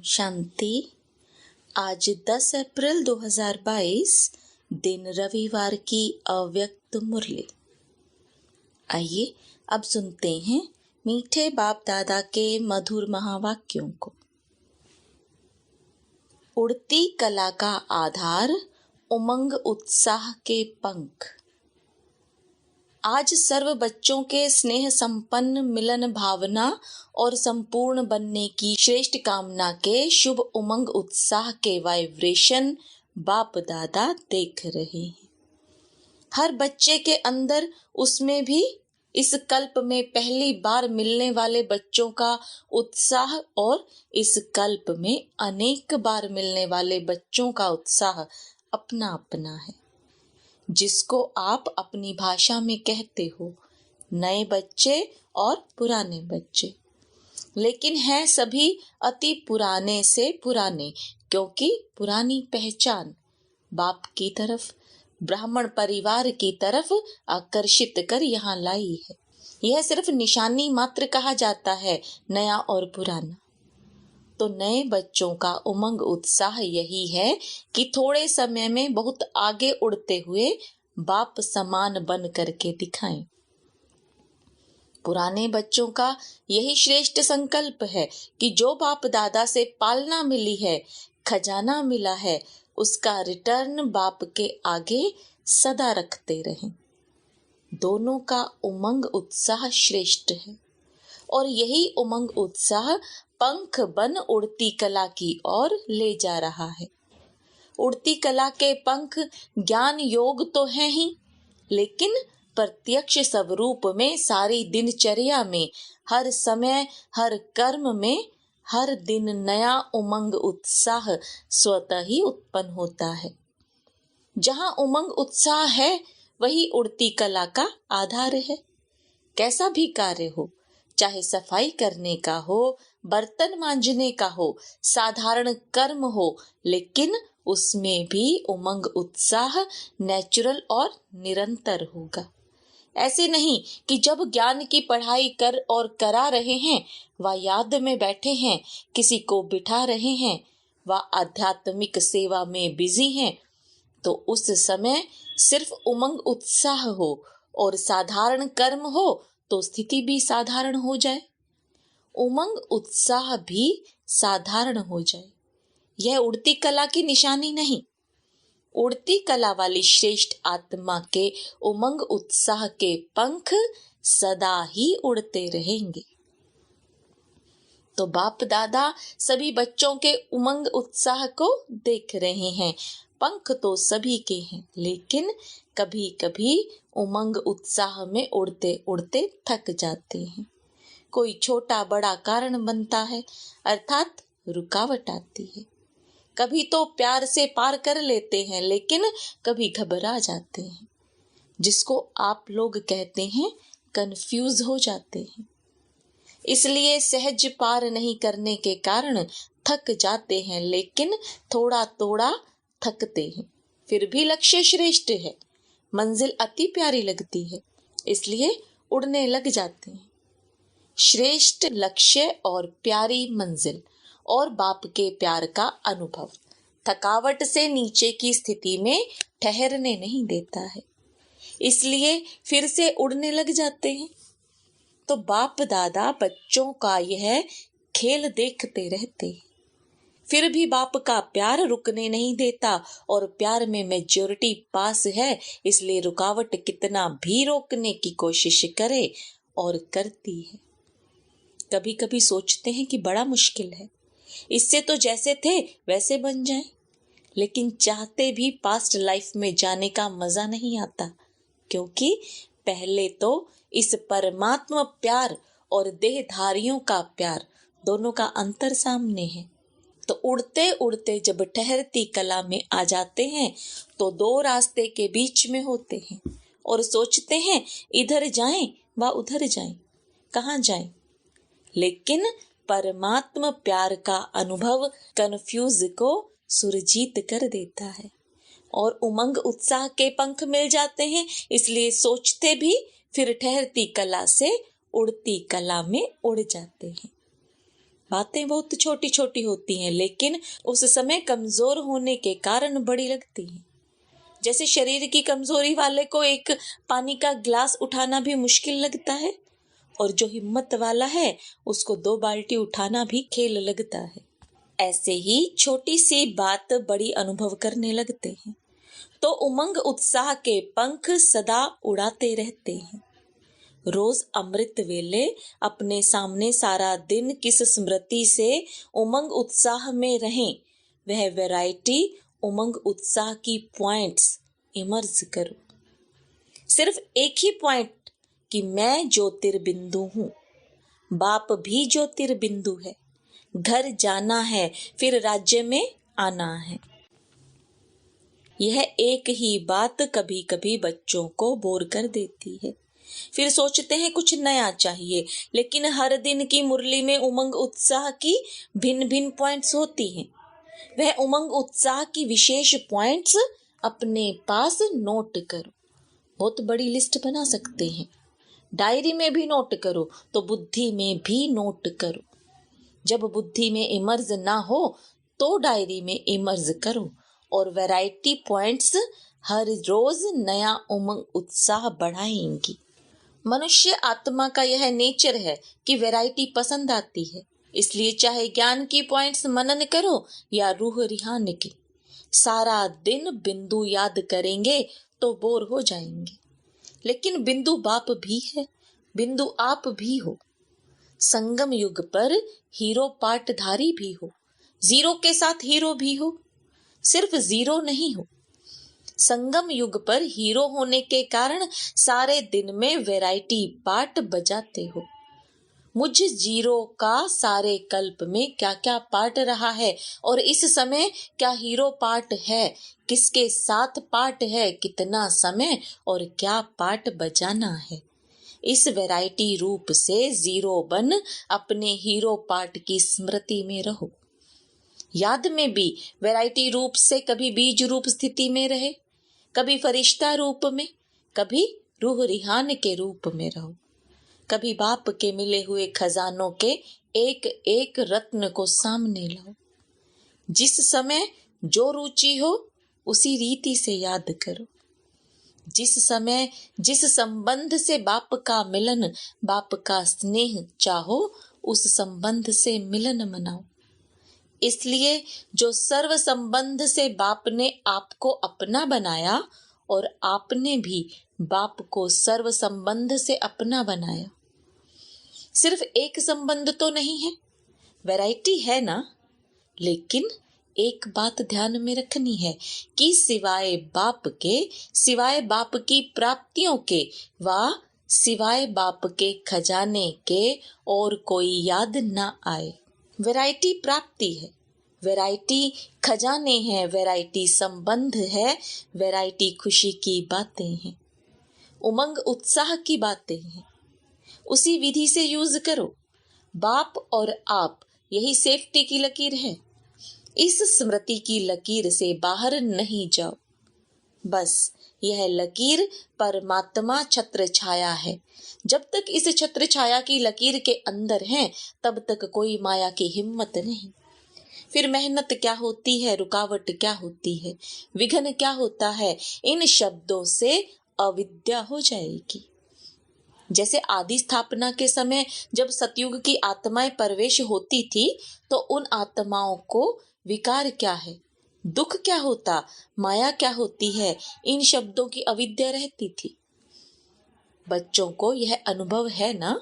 शांति। आज 10 अप्रैल 2022 दिन रविवार की अव्यक्त मुरली। आइए अब सुनते हैं मीठे बाप दादा के मधुर महावाक्यों को। उड़ती कला का आधार, उमंग उत्साह के पंख। आज सर्व बच्चों के स्नेह संपन्न मिलन भावना और संपूर्ण बनने की श्रेष्ठ कामना के शुभ उमंग उत्साह के वाइब्रेशन बाप दादा देख रहे हैं। हर बच्चे के अंदर, उसमें भी इस कल्प में पहली बार मिलने वाले बच्चों का उत्साह और इस कल्प में अनेक बार मिलने वाले बच्चों का उत्साह अपना अपना है, जिसको आप अपनी भाषा में कहते हो नए बच्चे और पुराने बच्चे। लेकिन हैं सभी अति पुराने से पुराने, क्योंकि पुरानी पहचान बाप की तरफ, ब्राह्मण परिवार की तरफ आकर्षित कर यहाँ लाई है। यह सिर्फ निशानी मात्र कहा जाता है, नया और पुराना। तो नए बच्चों का उमंग उत्साह यही है कि थोड़े समय में बहुत आगे उड़ते हुए बाप समान बन करके दिखाएं। पुराने बच्चों का यही श्रेष्ठ संकल्प है कि जो बाप दादा से पालना मिली है, खजाना मिला है, उसका रिटर्न बाप के आगे सदा रखते रहें। दोनों का उमंग उत्साह श्रेष्ठ है और यही उमंग उत्साह पंख बन उड़ती कला की ओर ले जा रहा है। उड़ती कला के पंख ज्ञान योग तो है ही, लेकिन प्रत्यक्ष स्वरूप में सारी दिनचर्या में, हर समय, हर कर्म में, हर दिन नया उमंग उत्साह स्वतः ही उत्पन्न होता है। जहाँ उमंग उत्साह है, वही उड़ती कला का आधार है। कैसा भी कार्य हो, चाहे सफाई करने का हो, बर्तन मांजने का हो, साधारण कर्म हो, लेकिन उसमें भी उमंग उत्साह नेचुरल और निरंतर होगा। ऐसे नहीं कि जब ज्ञान की पढ़ाई कर और करा रहे हैं, व याद में बैठे हैं, किसी को बिठा रहे हैं, व आध्यात्मिक सेवा में बिजी हैं, तो उस समय सिर्फ उमंग उत्साह हो और साधारण कर्म हो तो स्थिति भी साधारण हो जाए, उमंग उत्साह भी साधारण हो जाए। यह उड़ती कला की निशानी नहीं। उड़ती कला वाली श्रेष्ठ आत्मा के उमंग उत्साह के पंख सदा ही उड़ते रहेंगे। तो बाप दादा सभी बच्चों के उमंग उत्साह को देख रहे हैं। पंख तो सभी के हैं, लेकिन कभी कभी उमंग उत्साह में उड़ते उड़ते थक जाते हैं। कोई छोटा बड़ा कारण बनता है, अर्थात रुकावट आती है। कभी तो प्यार से पार कर लेते हैं, लेकिन कभी घबरा जाते हैं, जिसको आप लोग कहते हैं कंफ्यूज हो जाते हैं। इसलिए सहज पार नहीं करने के कारण थक जाते हैं, लेकिन थोड़ा थोड़ा थकते हैं। फिर भी लक्ष्य श्रेष्ठ है, मंजिल अति प्यारी लगती है, इसलिए उड़ने लग जाते हैं। श्रेष्ठ लक्ष्य और प्यारी मंजिल और बाप के प्यार का अनुभव थकावट से नीचे की स्थिति में ठहरने नहीं देता है, इसलिए फिर से उड़ने लग जाते हैं। तो बाप दादा बच्चों का यह खेल देखते रहते हैं। फिर भी बाप का प्यार रुकने नहीं देता और प्यार में मेजॉरिटी पास है, इसलिए रुकावट कितना भी रोकने की कोशिश करे और करती है। कभी कभी सोचते हैं कि बड़ा मुश्किल है, इससे तो जैसे थे वैसे बन जाएं, लेकिन चाहते भी पास्ट लाइफ में जाने का मजा नहीं आता, क्योंकि पहले तो इस परमात्मा प्यार और देहधारियों का प्यार दोनों का अंतर सामने है। तो उड़ते उड़ते जब ठहरती कला में आ जाते हैं, तो दो रास्ते के बीच में होते हैं और सोचते हैं इधर जाएं व उधर जाएं, कहाँ जाएं। लेकिन परमात्मा प्यार का अनुभव कन्फ्यूज को सुरजीत कर देता है और उमंग उत्साह के पंख मिल जाते हैं, इसलिए सोचते भी फिर ठहरती कला से उड़ती कला में उड़ जाते हैं। बातें बहुत छोटी छोटी होती हैं, लेकिन उस समय कमजोर होने के कारण बड़ी लगती हैं। जैसे शरीर की कमजोरी वाले को एक पानी का ग्लास उठाना भी मुश्किल लगता है, और जो हिम्मत वाला है उसको 2 बाल्टी उठाना भी खेल लगता है। ऐसे ही छोटी सी बात बड़ी अनुभव करने लगते हैं, तो उमंग उत्साह के पंख सदा उड़ाते रहते हैं। रोज अमृत वेले अपने सामने सारा दिन किस स्मृति से उमंग उत्साह में रहें, वह वैरायटी उमंग उत्साह की पॉइंट्स इमर्ज करो। सिर्फ एक ही पॉइंट कि मैं ज्योतिर्बिंदु हूँ, बाप भी ज्योतिर्बिंदु है, घर जाना है फिर राज्य में आना है। यह एक ही बात कभी कभी बच्चों को बोर कर देती है। फिर सोचते हैं कुछ नया चाहिए, लेकिन हर दिन की मुरली में उमंग उत्साह की भिन्न भिन्न पॉइंट्स होती हैं। वह उमंग उत्साह की विशेष पॉइंट्स अपने पास नोट करो। बहुत बड़ी लिस्ट बना सकते हैं, डायरी में भी नोट करो तो बुद्धि में भी नोट करो। जब बुद्धि में इमर्ज ना हो तो डायरी में इमर्ज करो, और वैरायटी पॉइंट्स हर रोज नया उमंग उत्साह बढ़ाएंगी। मनुष्य आत्मा का यह नेचर है कि वैरायटी पसंद आती है, इसलिए चाहे ज्ञान की पॉइंट्स मनन करो या रूह रिहान की, सारा दिन बिंदु याद करेंगे तो बोर हो जाएंगे। लेकिन बिंदु बाप भी है, बिंदु आप भी हो। संगम युग पर हीरो पाटधारी भी हो, जीरो के साथ हीरो भी हो, सिर्फ जीरो नहीं हो। संगम युग पर हीरो होने के कारण सारे दिन में वैरायटी पार्ट बजाते हो। मुझ जीरो का सारे कल्प में क्या क्या पार्ट रहा है, और इस समय क्या हीरो पार्ट है, किसके साथ पार्ट है, कितना समय और क्या पार्ट बजाना है। इस वैरायटी रूप से जीरो बन अपने हीरो पार्ट की स्मृति में रहो। याद में भी वैरायटी रूप से कभी बीज रूप स्थिति में रहे, कभी फरिश्ता रूप में, कभी रूह रिहान के रूप में रहो। कभी बाप के मिले हुए खजानों के एक एक रत्न को सामने लाओ। जिस समय जो रुचि हो उसी रीति से याद करो। जिस समय जिस संबंध से बाप का मिलन, बाप का स्नेह चाहो, उस संबंध से मिलन मनाओ। इसलिए जो सर्व संबंध से बाप ने आपको अपना बनाया, और आपने भी बाप को सर्व संबंध से अपना बनाया। सिर्फ एक संबंध तो नहीं है, वैरायटी है ना। लेकिन एक बात ध्यान में रखनी है कि सिवाय बाप के, सिवाय बाप की प्राप्तियों के व सिवाय बाप के खजाने के और कोई याद ना आए। वैरायटी प्राप्ति है, वैरायटी खजाने हैं, वैरायटी संबंध है, वैरायटी खुशी की बातें हैं, उमंग उत्साह की बातें हैं। उसी विधि से यूज करो। बाप और आप, यही सेफ्टी की लकीर है। इस स्मृति की लकीर से बाहर नहीं जाओ। बस यह लकीर परमात्मा छत्र छाया है। जब तक इस छत्र छाया की लकीर के अंदर हैं, तब तक कोई माया की हिम्मत नहीं। फिर मेहनत क्या होती है, रुकावट क्या होती है, विघ्न क्या होता है, इन शब्दों से अविद्या हो जाएगी। जैसे आदि स्थापना के समय जब सतयुग की आत्माएं प्रवेश होती थी, तो उन आत्माओं को विकार क्या है, दुख क्या होता, माया क्या होती है, इन शब्दों की अविद्या रहती थी। बच्चों को यह अनुभव है ना।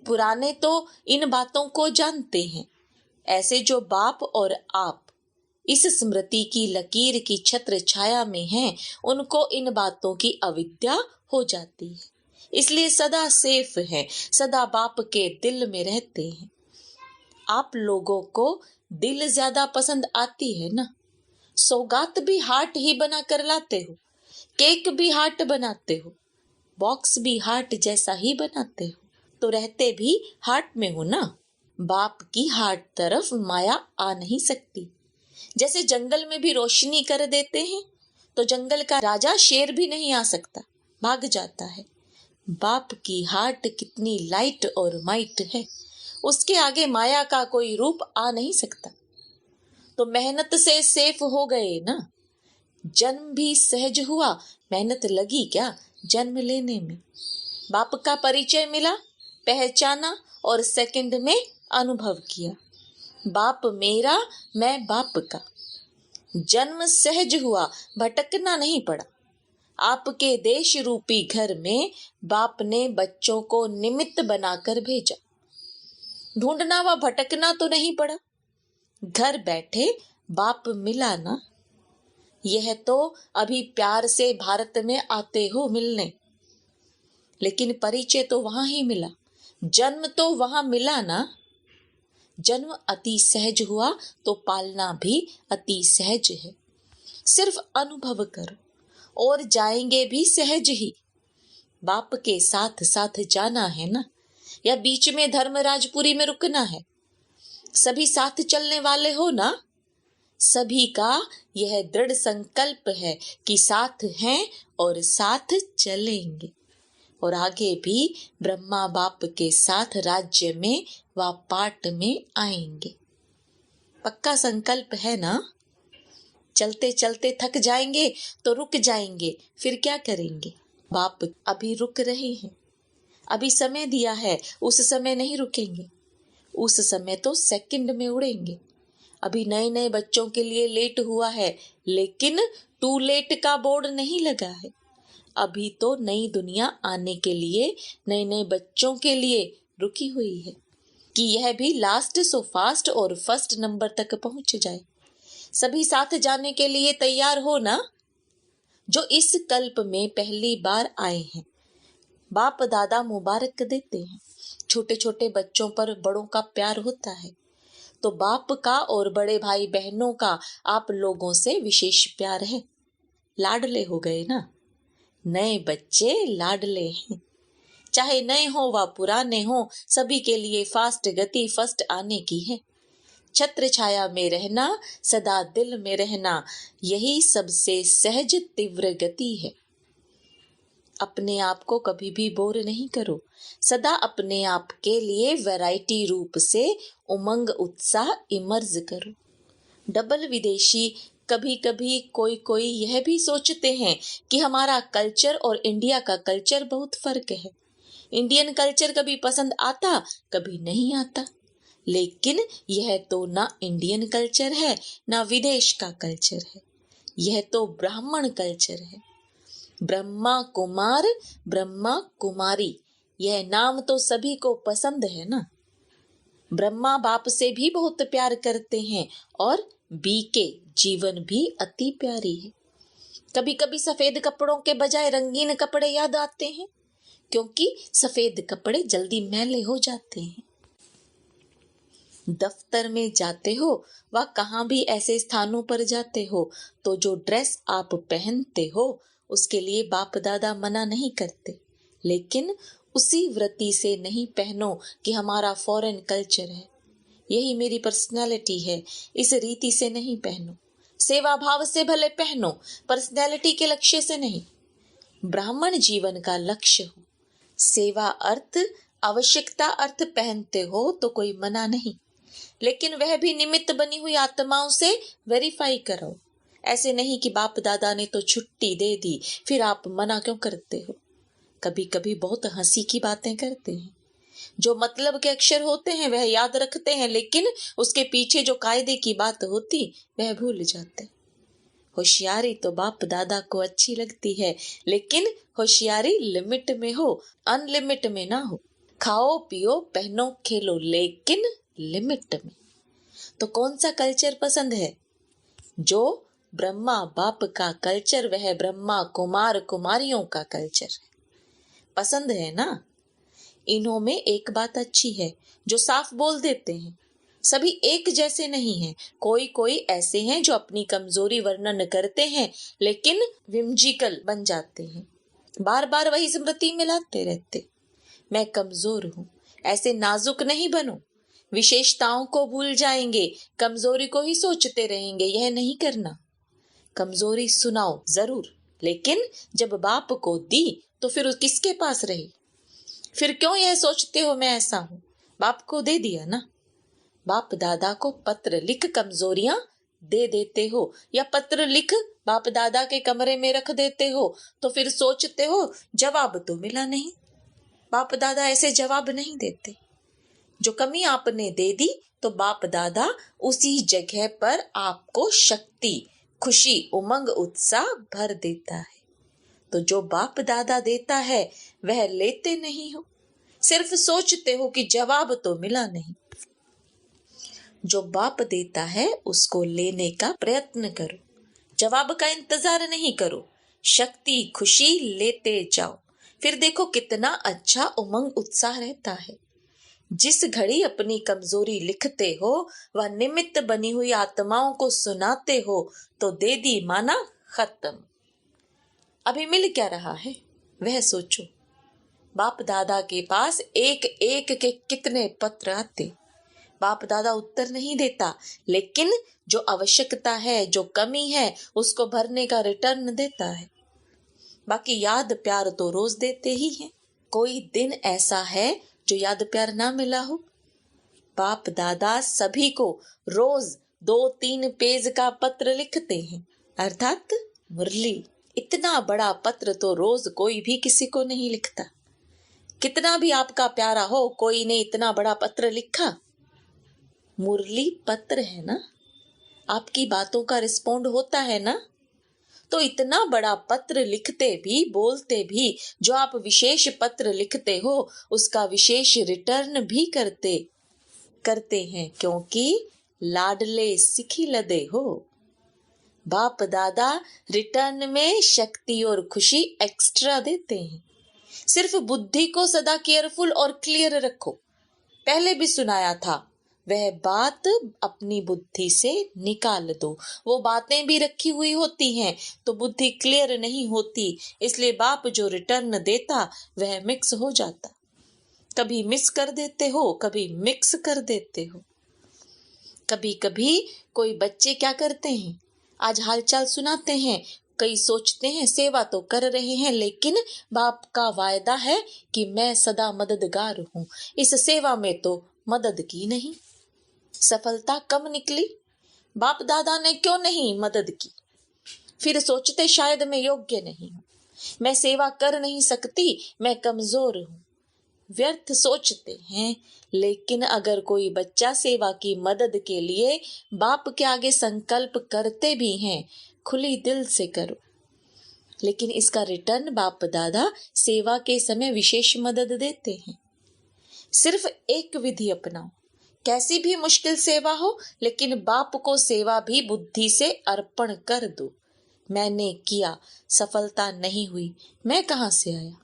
पुराने तो इन बातों को जानते हैं। ऐसे जो बाप और आप इस स्मृति की लकीर की छत्र छाया में हैं, उनको इन बातों की अविद्या हो जाती है, इसलिए सदा सेफ हैं, सदा बाप के दिल में रहते हैं। आप लोगों को दिल ज्यादा पसंद आती है ना। सौगात भी हार्ट ही बना कर लाते हो, केक भी हार्ट बनाते हो, बॉक्स भी हार्ट जैसा ही बनाते हो, तो रहते भी हार्ट में हो ना। बाप की हार्ट तरफ माया आ नहीं सकती। जैसे जंगल में भी रोशनी कर देते हैं, तो जंगल का राजा शेर भी नहीं आ सकता, भाग जाता है। बाप की हार्ट कितनी लाइट और माइट है, उसके आगे माया का कोई रूप आ नहीं सकता। तो मेहनत से सेफ हो गए ना। जन्म भी सहज हुआ, मेहनत लगी क्या जन्म लेने में। बाप का परिचय मिला, पहचाना और सेकंड में अनुभव किया। बाप मेरा, मैं बाप का। जन्म सहज हुआ, भटकना नहीं पड़ा। आपके देश रूपी घर में बाप ने बच्चों को निमित्त बनाकर भेजा। ढूंढना व भटकना तो नहीं पड़ा। घर बैठे बाप मिला ना। यह तो अभी प्यार से भारत में आते हो मिलने, लेकिन परिचय तो वहां ही मिला, जन्म तो वहां मिला ना। जन्म अति सहज हुआ तो पालना भी अति सहज है। सिर्फ अनुभव करो और जाएंगे भी सहज ही। बाप के साथ साथ जाना है ना, या बीच में धर्मराजपुरी में रुकना है। सभी साथ चलने वाले हो ना। सभी का यह दृढ़ संकल्प है कि साथ हैं और साथ चलेंगे, और आगे भी ब्रह्मा बाप के साथ राज्य में व पाठ में आएंगे। पक्का संकल्प है ना। चलते चलते थक जाएंगे तो रुक जाएंगे, फिर क्या करेंगे। बाप अभी रुक रहे हैं, अभी समय दिया है, उस समय नहीं रुकेंगे। उस समय तो सेकंड में उड़ेंगे। अभी नए नए बच्चों के लिए लेट हुआ है, लेकिन टू लेट का बोर्ड नहीं लगा है। अभी तो नई दुनिया आने के लिए, नए नए बच्चों के लिए रुकी हुई है कि यह भी लास्ट सो फास्ट और फर्स्ट नंबर तक पहुंच जाए। सभी साथ जाने के लिए तैयार हो ना, जो इस कल्प में पहली बार आए हैं। बाप दादा मुबारक देते हैं। छोटे छोटे बच्चों पर बड़ों का प्यार होता है, तो बाप का और बड़े भाई बहनों का आप लोगों से विशेष प्यार है। लाडले हो गए ना। नए बच्चे लाडले हैं, चाहे नए हो व पुराने हो, सभी के लिए फास्ट गति फर्स्ट आने की है। छत्र छाया में रहना, सदा दिल में रहना, यही सबसे सहज तीव्र गति है। अपने आप को कभी भी बोर नहीं करो। सदा अपने आप के लिए वैरायटी रूप से उमंग उत्साह इमर्ज करो। डबल विदेशी कभी कभी कोई कोई यह भी सोचते हैं कि हमारा कल्चर और इंडिया का कल्चर बहुत फर्क है। इंडियन कल्चर कभी पसंद आता, कभी नहीं आता। लेकिन यह तो ना इंडियन कल्चर है, ना विदेश का कल्चर है। यह तो ब्राह्मण कल्चर है। ब्रह्मा कुमार, ब्रह्मा कुमारी, यह नाम तो सभी को पसंद है ना। ब्रह्मा बाप से भी बहुत प्यार करते हैं, और बीके जीवन भी अति प्यारी है। कभी कभी सफेद कपड़ों के बजाय रंगीन कपड़े याद आते हैं, क्योंकि सफेद कपड़े जल्दी मैले हो जाते हैं। दफ्तर में जाते हो व कहाँ भी ऐसे स्थानों पर जाते हो, तो जो ड्रेस आप पहनते हो उसके लिए बाप दादा मना नहीं करते, लेकिन उसी वृत्ति से नहीं पहनो कि हमारा फॉरेन कल्चर है, यही मेरी पर्सनालिटी है, इस रीति से नहीं पहनो। सेवा भाव से भले पहनो, पर्सनालिटी के लक्ष्य से नहीं। ब्राह्मण जीवन का लक्ष्य हो। सेवा अर्थ, आवश्यकता अर्थ पहनते हो तो कोई मना नहीं, लेकिन वह भी निमित्त बनी हुई आत्माओं से वेरीफाई करो। ऐसे नहीं कि बाप दादा ने तो छुट्टी दे दी, फिर आप मना क्यों करते हो। कभी कभी बहुत हंसी की बातें करते हैं। जो मतलब के अक्षर होते हैं वह याद रखते हैं, लेकिन उसके पीछे जो कायदे की बात होती वह भूल जाते। होशियारी तो बाप दादा को अच्छी लगती है, लेकिन होशियारी लिमिट में हो, अनलिमिट में ना हो। खाओ पियो पहनो खेलो, लेकिन लिमिट में। तो कौन सा कल्चर पसंद है? जो ब्रह्मा बाप का कल्चर, वह ब्रह्मा कुमार कुमारियों का कल्चर है। पसंद है ना। इन्हों में एक बात अच्छी है, जो साफ बोल देते हैं। सभी एक जैसे नहीं हैं। कोई कोई ऐसे हैं जो अपनी कमजोरी वर्णन करते हैं, लेकिन विम्जिकल बन जाते हैं, बार बार वही स्मृति मिलाते रहते। मैं कमजोर हूँ, ऐसे नाजुक नहीं बनो। विशेषताओं को भूल जाएंगे, कमजोरी को ही सोचते रहेंगे, यह नहीं करना। कमजोरी सुनाओ जरूर, लेकिन जब बाप को दी तो फिर किसके पास रही। फिर क्यों यह सोचते हो मैं ऐसा हूं। बाप को दे दिया ना। बाप दादा को पत्र लिख कमजोरियां दे देते हो, या पत्र लिख बाप दादा के कमरे में रख देते हो, तो फिर सोचते हो जवाब तो मिला नहीं। बाप दादा ऐसे जवाब नहीं देते। जो कमी आपने दे दी तो बाप दादा उसी जगह पर आपको शक्ति, खुशी, उमंग, उत्साह भर देता है। तो जो बाप दादा देता है वह लेते नहीं हो, सिर्फ सोचते हो कि जवाब तो मिला नहीं। जो बाप देता है उसको लेने का प्रयत्न करो, जवाब का इंतजार नहीं करो। शक्ति, खुशी लेते जाओ, फिर देखो कितना अच्छा उमंग, उत्साह रहता है। जिस घड़ी अपनी कमजोरी लिखते हो वह निमित्त बनी हुई आत्माओं को सुनाते हो तो दे दी माना खत्म। अभी मिल क्या रहा है वह सोचो। बाप दादा के पास एक एक के कितने पत्र आते, बाप दादा उत्तर नहीं देता, लेकिन जो आवश्यकता है, जो कमी है, उसको भरने का रिटर्न देता है। बाकी याद प्यार तो रोज देते ही हैं। कोई दिन ऐसा है जो याद प्यार ना मिला हो? बाप दादा सभी को रोज 2-3 पेज का पत्र लिखते हैं, अर्थात मुरली। इतना बड़ा पत्र तो रोज कोई भी किसी को नहीं लिखता। कितना भी आपका प्यारा हो, कोई ने इतना बड़ा पत्र लिखा? मुरली पत्र है ना, आपकी बातों का रिस्पोंड होता है ना। तो इतना बड़ा पत्र लिखते भी, बोलते भी, जो आप विशेष पत्र लिखते हो उसका विशेष रिटर्न भी करते हैं, क्योंकि लाडले सिखी लदे हो। बाप दादा रिटर्न में शक्ति और खुशी एक्स्ट्रा देते हैं। सिर्फ बुद्धि को सदा केयरफुल और क्लियर रखो। पहले भी सुनाया था, वह बात अपनी बुद्धि से निकाल दो। वो बातें भी रखी हुई होती हैं तो बुद्धि क्लियर नहीं होती, इसलिए बाप जो रिटर्न देता वह मिक्स हो जाता। कभी मिस कर देते हो, कभी मिक्स कर देते हो। कभी कभी कोई बच्चे क्या करते हैं, आज हालचाल सुनाते हैं, कई सोचते हैं सेवा तो कर रहे हैं, लेकिन बाप का वायदा है कि मैं सदा मददगार हूँ, इस सेवा में तो मदद की नहीं, सफलता कम निकली। बाप दादा ने क्यों नहीं मदद की? फिर सोचते शायद मैं योग्य नहीं हूँ, मैं सेवा कर नहीं सकती, मैं कमजोर हूँ। व्यर्थ सोचते हैं। लेकिन अगर कोई बच्चा सेवा की मदद के लिए बाप के आगे संकल्प करते भी हैं, खुली दिल से करो, लेकिन इसका रिटर्न बाप दादा सेवा के समय विशेष मदद देते हैं। सिर्फ एक विधि अपनाओ, कैसी भी मुश्किल सेवा हो, लेकिन बाप को सेवा भी बुद्धि से अर्पण कर दो। मैंने किया, सफलता नहीं हुई, मैं कहां से आया?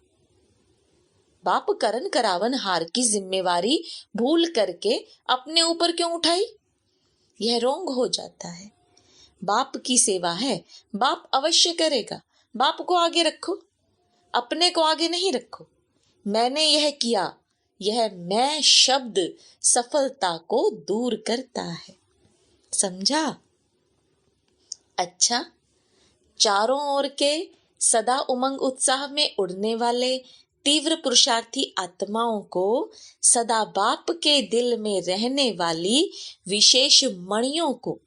बाप करन करावन हार की जिम्मेवारी भूल करके अपने ऊपर क्यों उठाई? यह रोंग हो जाता है। बाप की सेवा है, बाप अवश्य करेगा। बाप को आगे रखो, अपने को आगे नहीं रखो। मैंने यह किया, यह मैं शब्द सफलता को दूर करता है। समझा? अच्छा, चारों ओर के सदा उमंग उत्साह में उड़ने वाले तीव्र पुरुषार्थी आत्माओं को सदा बाप के दिल में रहने वाली विशेष मणियों को,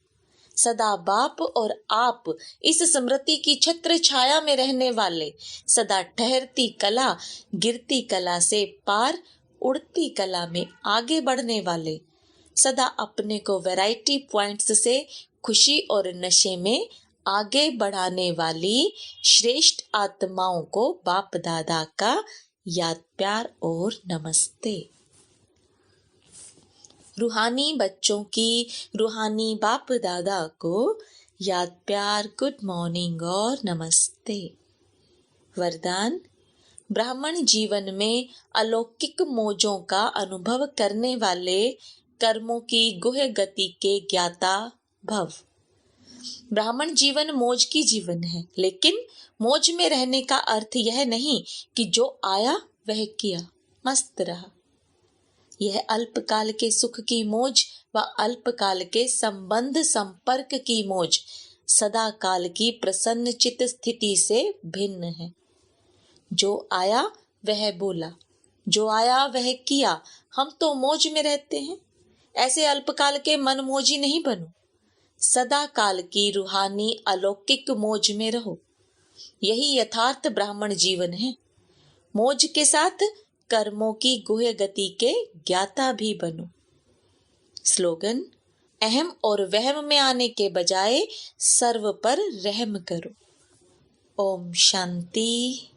सदा बाप और आप इस स्मृति की छत्र छाया में रहने वाले, सदा ठहरती कला गिरती कला से पार उड़ती कला में आगे बढ़ने वाले, सदा अपने को वैरायटी पॉइंट्स से खुशी और नशे में आगे बढ़ाने वाली श्रेष्ठ आत्माओं को बाप दादा का याद प्यार और नमस्ते। रूहानी बच्चों की रूहानी बाप दादा को याद प्यार, गुड मॉर्निंग और नमस्ते। वरदान: ब्राह्मण जीवन में अलौकिक मौजों का अनुभव करने वाले कर्मों की गुह गति के ज्ञाता भव। ब्राह्मण जीवन मौज की जीवन है, लेकिन मौज में रहने का अर्थ यह नहीं कि जो आया वह किया, मस्त रहा। यह अल्पकाल के सुख की मौज व अल्पकाल के संबंध संपर्क की मौज सदा काल की प्रसन्न चित्त स्थिति से भिन्न है। जो आया वह बोला, जो आया वह किया, हम तो मौज में रहते हैं। ऐसे अल्पकाल के मनमोजी नहीं बनो, सदा काल की रूहानी अलौकिक मौज में रहो। यही यथार्थ ब्राह्मण जीवन है। मौज के साथ कर्मों की गुह्य गति के ज्ञाता भी बनो। स्लोगन: अहम और वहम में आने के बजाय सर्व पर रहम करो। ओम शांति।